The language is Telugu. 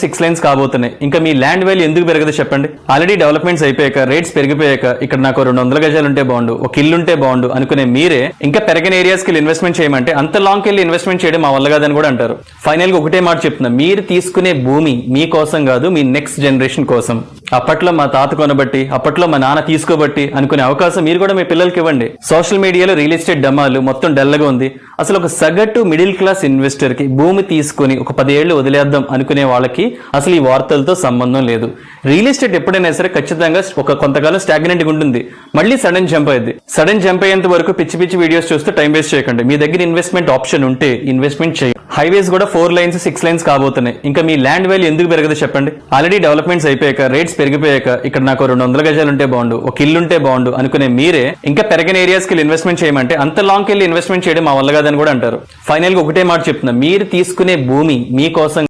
6 లైన్స్ కాబోతున్నాయి. ఇంకా మీ ల్యాండ్ వాల్యూ ఎందుకు పెరగదు చెప్పండి? ఆల్రెడీ డెవలప్మెంట్స్ అయిపోయాక, రేట్స్ పెరిగిపోయాక ఇక్కడ నాకు 200 గజాలు ఉంటే బాగుండు, ఒక ఇల్లు ఉంటే బాగుండు అనుకునే మీరే ఇంకా పెరగని ఏరియాస్కి వెళ్ళి ఇన్వెస్ట్మెంట్ చేయమంటే అంత లాంగ్కి వెళ్ళి ఇన్వెస్ట్మెంట్ చేయడం మా వల్ల కాదని కూడా అంటారు. ఫైనల్ గా ఒకటే మాట చెప్తున్నా, మీరు తీసుకునే భూమి మీకోసం కాదు, మీ నెక్స్ట్ జనరేషన్ కోసం. అప్పట్లో మా తాత కొనబట్టి, అప్పట్లో మా నాన్న తీసుకోబట్టి అనుకునే అవకాశం మీరు కూడా మీ పిల్లలకి ఇవ్వండి. సోషల్ మీడియాలో రియల్ ఎస్టేట్ డమాలు మొత్తం డల్గా ఉంది. అసలు ఒక సగటు మిడిల్ క్లాస్ ఇన్వెస్టర్ కి భూమి తీసుకుని ఒక 10 ఏళ్లు వదిలేద్దాం అనుకునే వాళ్ళకి అసలు ఈ వార్తలతో సంబంధం లేదు. రియల్ ఎస్టేట్ ఎప్పుడైనా సరే ఖచ్చితంగా ఒక కొంతకాలం స్టాగ్నెంట్ గా ఉంటుంది, మళ్ళీ సడన్ జంప్ అయ్యింది. సడన్ జంప్ అయ్యేంత వరకు పిచ్చి పిచ్చి వీడియోస్ చూస్తూ టైం వేస్ట్ చేయకండి. మీ దగ్గర ఇన్వెస్ట్మెంట్ ఆప్షన్ ఉంటే ఇన్వెస్ట్మెంట్ చేయండి. హైవేస్ కూడా 4 లైన్స్ 6 లైన్స్ కాబోతున్నాయి. ఇంకా మీ ల్యాండ్ వాల్యూ ఎందుకు పెరగదు చెప్పండి? ఆల్రెడీ డెవలప్మెంట్స్ అయిపోయాక, రేట్స్ పెరిగిపోయాక ఇక్కడ నాకు 200 గజాలు ఉంటే బాగుండు, ఒక ఇల్లు ఉంటే బాగుండు అనుకునే మీరే ఇంకా పెరగని ఏరియాస్కి వెళ్ళి ఇన్వెస్ట్మెంట్ చేయమంటే అంత లాంగ్కి వెళ్ళి ఇన్వెస్ట్మెంట్ చేయడం మా వల్ల కాదని కూడా అంటారు. ఫైనల్ గా ఒకటే మాట చెప్తున్నా, మీరు తీసుకునే భూమి మీకోసం